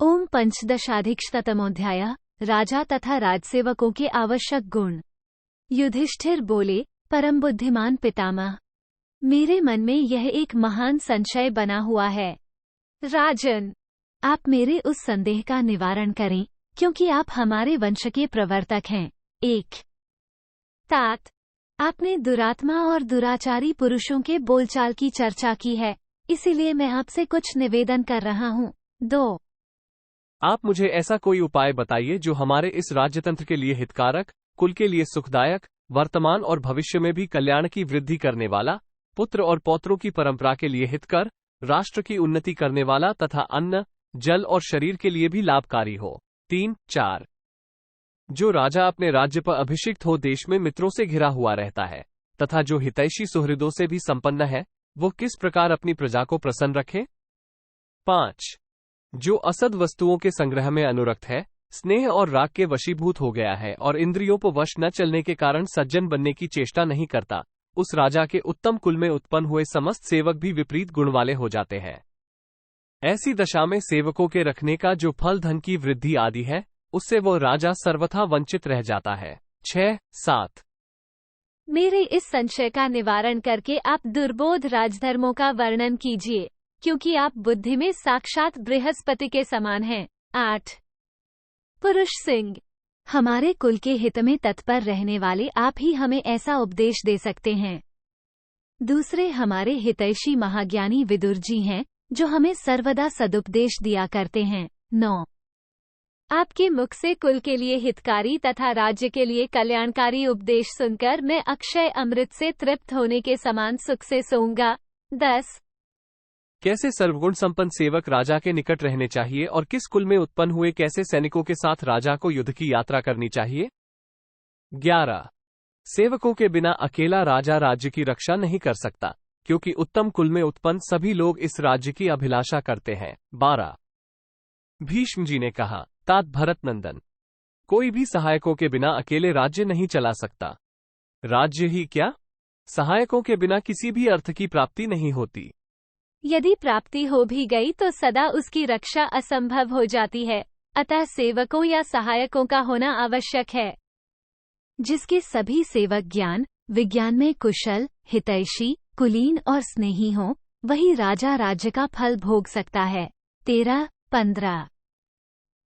ओम पंचदशाधिकशतमोऽध्याय। राजा तथा राजसेवकों के आवश्यक गुण। युधिष्ठिर बोले, परम बुद्धिमान पितामह, मेरे मन में यह एक महान संशय बना हुआ है। राजन, आप मेरे उस संदेह का निवारण करें, क्योंकि आप हमारे वंश के प्रवर्तक हैं। 1 तात, आपने दुरात्मा और दुराचारी पुरुषों के बोलचाल की चर्चा की है, इसीलिए मैं आपसे कुछ निवेदन कर रहा हूँ। 2 आप मुझे ऐसा कोई उपाय बताइए जो हमारे इस राज्यतंत्र के लिए हितकारक, कुल के लिए सुखदायक, वर्तमान और भविष्य में भी कल्याण की वृद्धि करने वाला, पुत्र और पौत्रों की परंपरा के लिए हितकर, राष्ट्र की उन्नति करने वाला तथा अन्न, जल और शरीर के लिए भी लाभकारी हो। 3-4 जो राजा अपने राज्य पर अभिषिक्त हो देश में मित्रों से घिरा हुआ रहता है तथा जो हितैषी सुहृदों से भी संपन्न है, वो किस प्रकार अपनी प्रजा को प्रसन्न रखे। 5 जो असद वस्तुओं के संग्रह में अनुरक्त है, स्नेह और राग के वशीभूत हो गया है और इंद्रियों पर वश न चलने के कारण सज्जन बनने की चेष्टा नहीं करता, उस राजा के उत्तम कुल में उत्पन्न हुए समस्त सेवक भी विपरीत गुण वाले हो जाते हैं। ऐसी दशा में सेवकों के रखने का जो फल धन की वृद्धि आदि है, उससे वो राजा सर्वथा वंचित रह जाता है। 6-7 मेरे इस संशय का निवारण करके आप दुर्बोध राजधर्मों का वर्णन कीजिए, क्योंकि आप बुद्धि में साक्षात बृहस्पति के समान हैं। 8 पुरुष सिंह, हमारे कुल के हित में तत्पर रहने वाले आप ही हमें ऐसा उपदेश दे सकते हैं। दूसरे हमारे हितैषी महाज्ञानी विदुर जी हैं, जो हमें सर्वदा सदुपदेश दिया करते हैं। 9 आपके मुख से कुल के लिए हितकारी तथा राज्य के लिए कल्याणकारी उपदेश सुनकर मैं अक्षय अमृत से तृप्त होने के समान सुख से सोऊंगा। 10 कैसे सर्वगुण संपन्न सेवक राजा के निकट रहने चाहिए और किस कुल में उत्पन्न हुए कैसे सैनिकों के साथ राजा को युद्ध की यात्रा करनी चाहिए। 11 सेवकों के बिना अकेला राजा राज्य की रक्षा नहीं कर सकता, क्योंकि उत्तम कुल में उत्पन्न सभी लोग इस राज्य की अभिलाषा करते हैं। 12 भीष्म जी ने कहा, तात भरत नंदन, कोई भी सहायकों के बिना अकेले राज्य नहीं चला सकता। राज्य ही क्या, सहायकों के बिना किसी भी अर्थ की प्राप्ति नहीं होती। यदि प्राप्ति हो भी गई तो सदा उसकी रक्षा असंभव हो जाती है, अतः सेवकों या सहायकों का होना आवश्यक है। जिसके सभी सेवक ज्ञान विज्ञान में कुशल, हितैषी, कुलीन और स्नेही हो, वही राजा राज्य का फल भोग सकता है। 13-15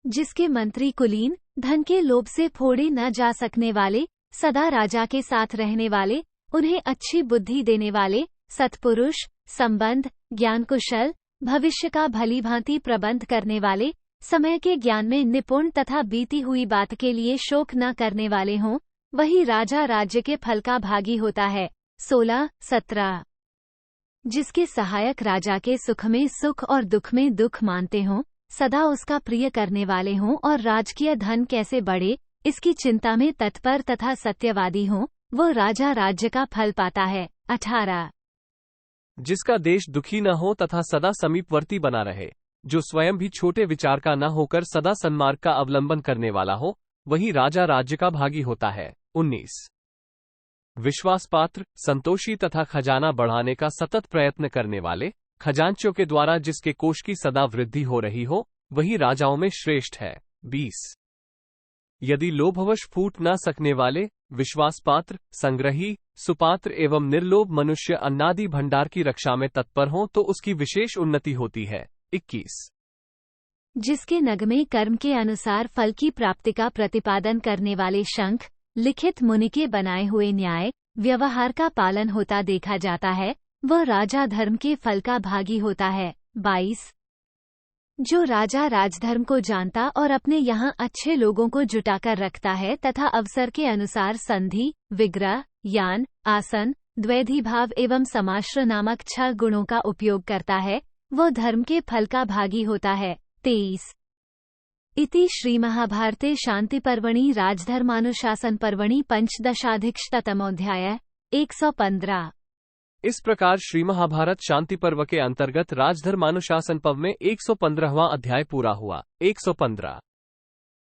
जिसके मंत्री कुलीन, धन के लोभ से फोड़े न जा सकने वाले, सदा राजा के साथ रहने वाले, उन्हें अच्छी बुद्धि देने वाले, सत्पुरुष, संबंध, ज्ञान कुशल, भविष्य का भली भांति प्रबंध करने वाले, समय के ज्ञान में निपुण तथा बीती हुई बात के लिए शोक न करने वाले हों, वही राजा राज्य के फल का भागी होता है। 16-17 जिसके सहायक राजा के सुख में सुख और दुख में दुख मानते हों, सदा उसका प्रिय करने वाले हों और राजकीय धन कैसे बढ़े, इसकी चिंता में तत्पर तथा सत्यवादी हों, वो राजा राज्य का फल पाता है। 18 जिसका देश दुखी न हो तथा सदा समीपवर्ती बना रहे, जो स्वयं भी छोटे विचार का न होकर सदा सन्मार्ग का अवलंबन करने वाला हो, वही राजा राज्य का भागी होता है। 19 विश्वास पात्र, संतोषी तथा खजाना बढ़ाने का सतत प्रयत्न करने वाले, खजांचियों के द्वारा जिसके कोष की सदा वृद्धि हो रही हो, वही राजाओं में श्रेष्ठ है। 20 यदि लोभवश फूट न सकने वाले, विश्वास पात्र, संग्रही, सुपात्र एवं निर्लोभ मनुष्य अन्नादि भंडार की रक्षा में तत्पर हों तो उसकी विशेष उन्नति होती है। 21 जिसके नग में कर्म के अनुसार फल की प्राप्ति का प्रतिपादन करने वाले शंख, लिखित मुनि के बनाए हुए न्याय व्यवहार का पालन होता देखा जाता है, वह राजा धर्म के फल का भागी होता है। 22 जो राजा राजधर्म को जानता और अपने यहाँ अच्छे लोगों को जुटाकर रखता है तथा अवसर के अनुसार संधि, विग्रह, यान, आसन, द्वैधी भाव एवं समाश्र नामक 6 गुणों का उपयोग करता है, वो धर्म के फल का भागी होता है। 23 इति श्री महाभारते शांति पर्वणि राजधर्मानुशासन पर्वणि पंचदशाधिकशतमोऽध्याय। 115 इस प्रकार श्री महाभारत शांति पर्व के अंतर्गत राजधर्मानुशासन पर्व में 115वां अध्याय पूरा हुआ। 115